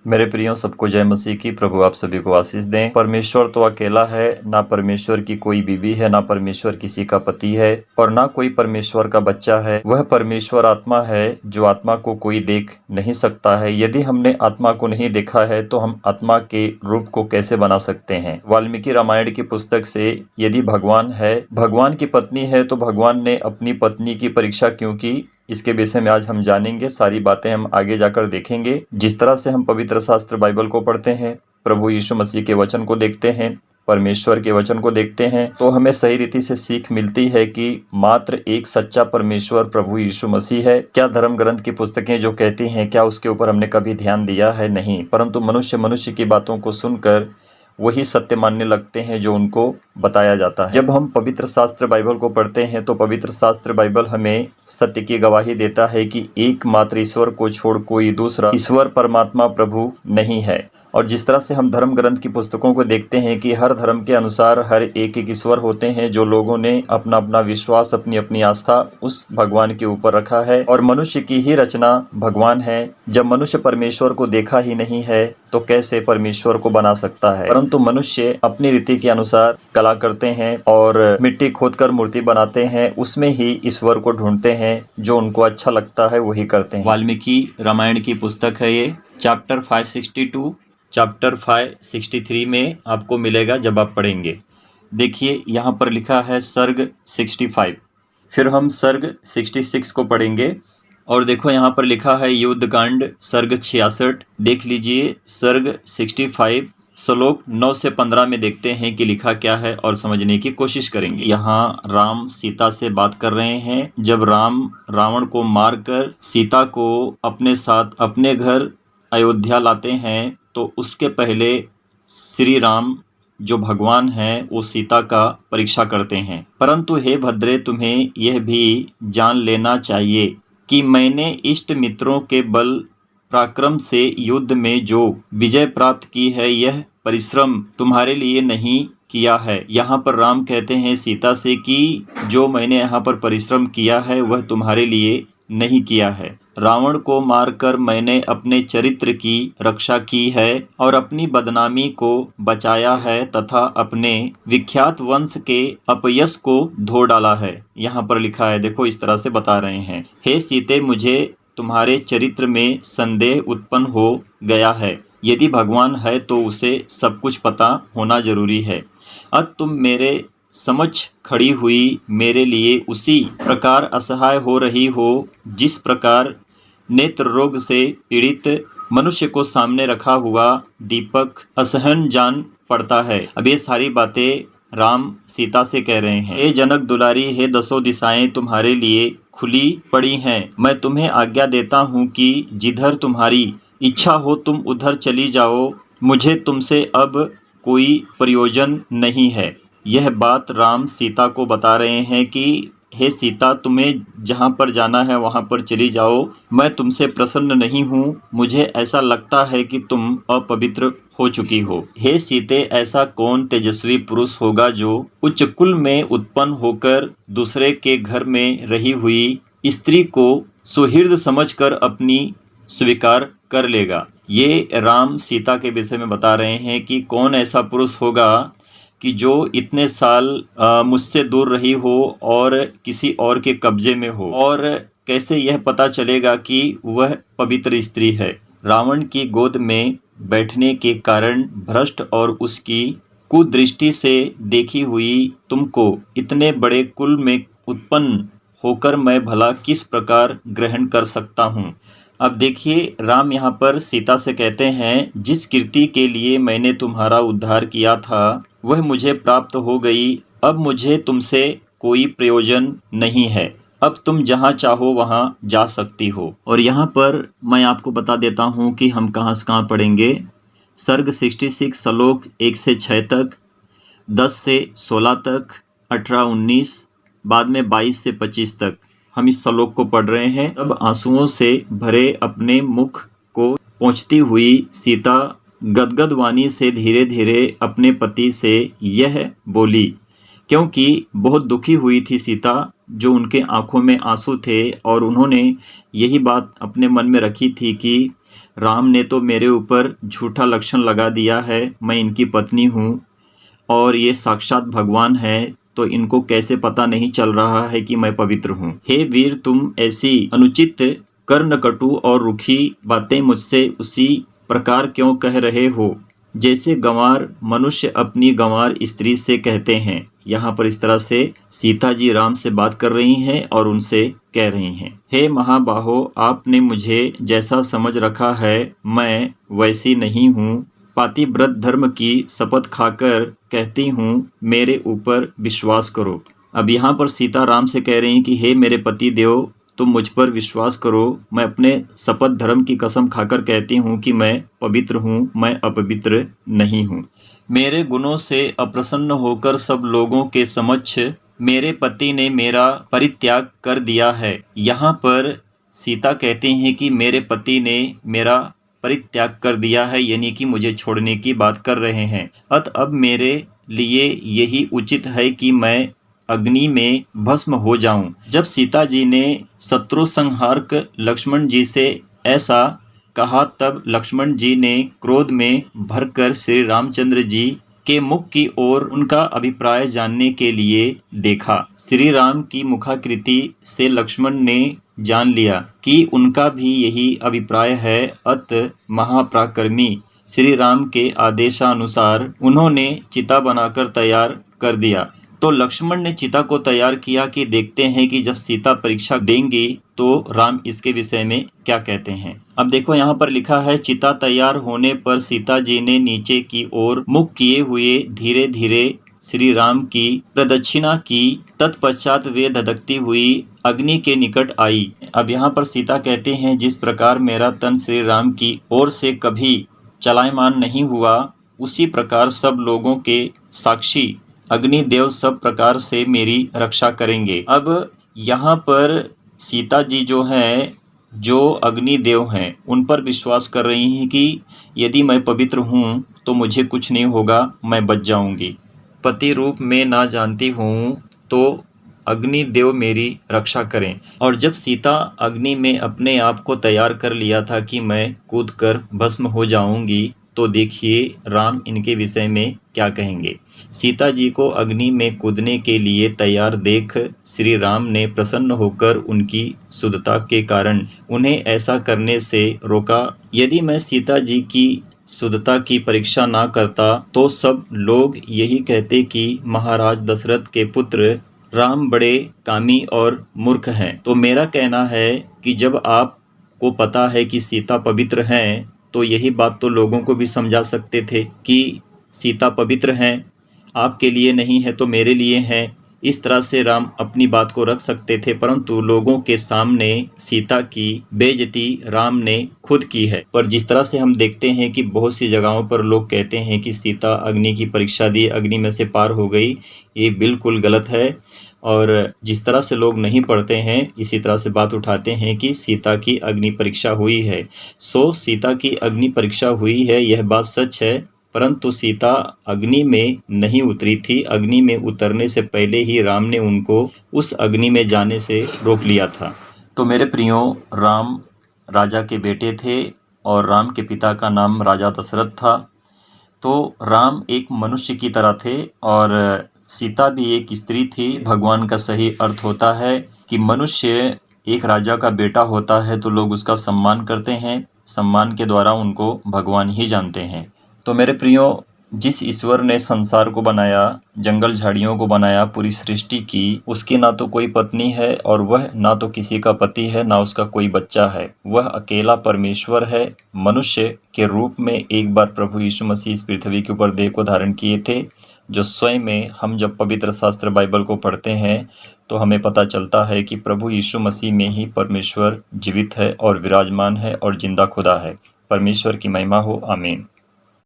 मेरे प्रियो, सबको जय मसीह की। प्रभु आप सभी को आशीष दें। परमेश्वर तो अकेला है, ना परमेश्वर की कोई बीवी है, ना परमेश्वर किसी का पति है और ना कोई परमेश्वर का बच्चा है। वह परमेश्वर आत्मा है, जो आत्मा को कोई देख नहीं सकता है। यदि हमने आत्मा को नहीं देखा है तो हम आत्मा के रूप को कैसे बना सकते हैं। वाल्मीकि रामायण की पुस्तक से, यदि भगवान है, भगवान की पत्नी है, तो भगवान ने अपनी पत्नी की परीक्षा क्यों की, इसके विषय में आज हम जानेंगे। सारी बातें हम आगे जाकर देखेंगे। जिस तरह से हम पवित्र शास्त्र बाइबल को पढ़ते हैं, प्रभु यीशु मसीह के वचन को देखते हैं, परमेश्वर के वचन को देखते हैं, तो हमें सही रीति से सीख मिलती है कि मात्र एक सच्चा परमेश्वर प्रभु यीशु मसीह है। क्या धर्म ग्रंथ की पुस्तकें जो कहती हैं, क्या उसके ऊपर हमने कभी ध्यान दिया है? नहीं। परंतु मनुष्य की बातों को सुनकर वही सत्य मानने लगते हैं जो उनको बताया जाता है। जब हम पवित्र शास्त्र बाइबल को पढ़ते हैं तो पवित्र शास्त्र बाइबल हमें सत्य की गवाही देता है कि एकमात्र ईश्वर को छोड़ कोई दूसरा ईश्वर परमात्मा प्रभु नहीं है। और जिस तरह से हम धर्म ग्रंथ की पुस्तकों को देखते हैं कि हर धर्म के अनुसार हर एक ईश्वर होते हैं, जो लोगों ने अपना अपना विश्वास, अपनी अपनी आस्था उस भगवान के ऊपर रखा है। और मनुष्य की ही रचना भगवान है। जब मनुष्य परमेश्वर को देखा ही नहीं है तो कैसे परमेश्वर को बना सकता है। परंतु मनुष्य अपनी रीति के अनुसार कला करते हैं और मिट्टी खोदकर मूर्ति बनाते हैं, उसमें ही ईश्वर को ढूंढते हैं। जो उनको अच्छा लगता है वही करते हैं। वाल्मीकि रामायण की पुस्तक है ये। चैप्टर 562 चैप्टर 563 में आपको मिलेगा जब आप पढ़ेंगे। देखिए यहाँ पर लिखा है सर्ग 65, फिर हम सर्ग 66 को पढ़ेंगे। और देखो यहाँ पर लिखा है युद्धकांड सर्ग 66। देख लीजिए सर्ग 65 श्लोक 9 से 15 में देखते हैं कि लिखा क्या है और समझने की कोशिश करेंगे। यहाँ राम सीता से बात कर रहे हैं। जब राम रावण को मारकर सीता को अपने साथ अपने घर अयोध्या लाते हैं तो उसके पहले श्री राम जो भगवान हैं वो सीता का परीक्षा करते हैं। परंतु हे भद्रे, तुम्हें यह भी जान लेना चाहिए कि मैंने इष्ट मित्रों के बल पराक्रम से युद्ध में जो विजय प्राप्त की है, यह परिश्रम तुम्हारे लिए नहीं किया है। यहाँ पर राम कहते हैं सीता से कि जो मैंने यहाँ पर परिश्रम किया है वह तुम्हारे लिए नहीं किया है। रावण को मारकर मैंने अपने चरित्र की रक्षा की है और अपनी बदनामी को बचाया है तथा अपने विख्यात वंश के अपयश को धो डाला है। यहाँ पर लिखा है, देखो इस तरह से बता रहे हैं। हे सीते, मुझे तुम्हारे चरित्र में संदेह उत्पन्न हो गया है। यदि भगवान है तो उसे सब कुछ पता होना जरूरी है। अब तुम मेरे समक्ष खड़ी हुई मेरे लिए उसी प्रकार असहाय हो रही हो जिस प्रकार नेत्र रोग से पीड़ित मनुष्य को सामने रखा हुआ दीपक असहन जान पड़ता है। अब ये सारी बातें राम सीता से कह रहे हैं। हे जनक दुलारी, हे दसों दिशाएं तुम्हारे लिए खुली पड़ी हैं। मैं तुम्हें आज्ञा देता हूँ कि जिधर तुम्हारी इच्छा हो तुम उधर चली जाओ। मुझे तुमसे अब कोई प्रयोजन नहीं है। यह बात राम सीता को बता रहे हैं कि हे सीता, तुम्हें जहाँ पर जाना है वहाँ पर चली जाओ। मैं तुमसे प्रसन्न नहीं हूँ। मुझे ऐसा लगता है कि तुम अपवित्र हो चुकी हो। हे सीते, ऐसा कौन तेजस्वी पुरुष होगा जो उच्च कुल में उत्पन्न होकर दूसरे के घर में रही हुई स्त्री को सुहृद समझकर अपनी स्वीकार कर लेगा। ये राम सीता के विषय में बता रहे हैं कि कौन ऐसा पुरुष होगा कि जो इतने साल मुझसे दूर रही हो और किसी और के कब्जे में हो, और कैसे यह पता चलेगा कि वह पवित्र स्त्री है। रावण की गोद में बैठने के कारण भ्रष्ट और उसकी कुदृष्टि से देखी हुई तुमको इतने बड़े कुल में उत्पन्न होकर मैं भला किस प्रकार ग्रहण कर सकता हूँ। अब देखिए राम यहाँ पर सीता से कहते हैं, जिस कीर्ति के लिए मैंने तुम्हारा उद्धार किया था वह मुझे प्राप्त हो गई। अब मुझे तुमसे कोई प्रयोजन नहीं है। अब तुम जहाँ चाहो वहाँ जा सकती हो। और यहाँ पर मैं आपको बता देता हूँ कि हम कहाँ से कहाँ पढ़ेंगे। सर्ग 66 श्लोक 1 से 6 तक, 10 से 16 तक, 18-19, बाद में 22 से 25 तक हम इस श्लोक को पढ़ रहे हैं। तब आंसुओं से भरे अपने मुख को पोंछती हुई सीता गदगद वाणी से धीरे धीरे अपने पति से यह बोली, क्योंकि बहुत दुखी हुई थी सीता, जो उनके आंखों में आंसू थे और उन्होंने यही बात अपने मन में रखी थी कि राम ने तो मेरे ऊपर झूठा लक्षण लगा दिया है, मैं इनकी पत्नी हूँ और ये साक्षात भगवान है, तो इनको कैसे पता नहीं चल रहा है कि मैं पवित्र हूँ। हे वीर, तुम ऐसी अनुचित, कर्णकटु और रूखी बातें मुझसे उसी प्रकार क्यों कह रहे हो जैसे गंवार मनुष्य अपनी गंवार स्त्री से कहते हैं। यहाँ पर इस तरह से सीता जी राम से बात कर रही हैं और उनसे कह रही हैं, हे महाबाहो, आपने मुझे जैसा समझ रखा है मैं वैसी नहीं हूँ। पातिव्रत धर्म की शपथ खाकर कहती हूँ, मेरे ऊपर विश्वास करो। अब यहाँ पर सीता राम से कह रही हैं कि हे मेरे पति देव, तुम मुझ पर विश्वास करो। मैं अपने शपथ धर्म की कसम खाकर कहती हूँ कि मैं पवित्र हूँ, मैं अपवित्र नहीं हूँ। मेरे गुणों से अप्रसन्न होकर सब लोगों के समक्ष मेरे पति ने मेरा परित्याग कर दिया है। यहाँ पर सीता कहती हैं कि मेरे पति ने मेरा परित्याग कर दिया है, यानी कि मुझे छोड़ने की बात कर रहे हैं। अत अब मेरे लिए यही उचित है कि मैं अग्नि में भस्म हो जाऊं। जब सीता जी ने शत्रु संहारक लक्ष्मण जी से ऐसा कहा, तब लक्ष्मण जी ने क्रोध में भरकर श्री रामचंद्र जी के मुख की ओर उनका अभिप्राय जानने के लिए देखा। श्री राम की मुखाकृति से लक्ष्मण ने जान लिया कि उनका भी यही अभिप्राय है। अत महापराक्रमी श्री राम के आदेशानुसार उन्होंने चिता बनाकर तैयार कर दिया। तो लक्ष्मण ने चिता को तैयार किया कि देखते हैं कि जब सीता परीक्षा देंगी तो राम इसके विषय में क्या कहते हैं। अब देखो यहाँ पर लिखा है, चिता तैयार होने पर सीता जी ने नीचे की ओर मुख किए हुए धीरे धीरे श्री राम की प्रदक्षिणा की। तत्पश्चात वे धधकती हुई अग्नि के निकट आई। अब यहाँ पर सीता कहते हैं, जिस प्रकार मेरा तन श्री राम की ओर से कभी चलायमान नहीं हुआ, उसी प्रकार सब लोगों के साक्षी अग्निदेव सब प्रकार से मेरी रक्षा करेंगे। अब यहाँ पर सीता जी जो हैं, जो अग्निदेव हैं, उन पर विश्वास कर रही हैं कि यदि मैं पवित्र हूँ तो मुझे कुछ नहीं होगा, मैं बच जाऊँगी। पति रूप में ना जानती हूँ तो अग्निदेव मेरी रक्षा करें। और जब सीता अग्नि में अपने आप को तैयार कर लिया था कि मैं कूदकर भस्म हो जाऊँगी, तो देखिए राम इनके विषय में क्या कहेंगे। सीता जी को अग्नि में कूदने के लिए तैयार देख श्री राम ने प्रसन्न होकर उनकी शुद्धता के कारण उन्हें ऐसा करने से रोका। यदि मैं सीता जी की शुद्धता की परीक्षा ना करता तो सब लोग यही कहते कि महाराज दशरथ के पुत्र राम बड़े कामी और मूर्ख हैं। तो मेरा कहना है कि जब आपको पता है कि सीता पवित्र हैं, तो यही बात तो लोगों को भी समझा सकते थे कि सीता पवित्र हैं, आपके लिए नहीं है तो मेरे लिए हैं। इस तरह से राम अपनी बात को रख सकते थे, परंतु लोगों के सामने सीता की बेइज्जती राम ने खुद की है। पर जिस तरह से हम देखते हैं कि बहुत सी जगहों पर लोग कहते हैं कि सीता अग्नि की परीक्षा दी, अग्नि में से पार हो गई, ये बिल्कुल गलत है। और जिस तरह से लोग नहीं पढ़ते हैं, इसी तरह से बात उठाते हैं कि सीता की अग्नि परीक्षा हुई है। सीता की अग्नि परीक्षा हुई है, यह बात सच है, परंतु सीता अग्नि में नहीं उतरी थी। अग्नि में उतरने से पहले ही राम ने उनको उस अग्नि में जाने से रोक लिया था। तो मेरे प्रियो, राम राजा के बेटे थे और राम के पिता का नाम राजा दशरथ था। तो राम एक मनुष्य की तरह थे और सीता भी एक स्त्री थी। भगवान का सही अर्थ होता है कि मनुष्य एक राजा का बेटा होता है तो लोग उसका सम्मान करते हैं, सम्मान के द्वारा उनको भगवान ही जानते हैं। तो मेरे प्रियो, जिस ईश्वर ने संसार को बनाया, जंगल झाड़ियों को बनाया, पूरी सृष्टि की, उसकी ना तो कोई पत्नी है और वह ना तो किसी का पति है, ना उसका कोई बच्चा है। वह अकेला परमेश्वर है। मनुष्य के रूप में एक बार प्रभु यीशु मसीह इस पृथ्वी के ऊपर देह को धारण किए थे, जो स्वयं में हम जब पवित्र शास्त्र बाइबल को पढ़ते हैं तो हमें पता चलता है कि प्रभु यीशु मसीह में ही परमेश्वर जीवित है और विराजमान है और जिंदा खुदा है। परमेश्वर की महिमा हो, आमीन।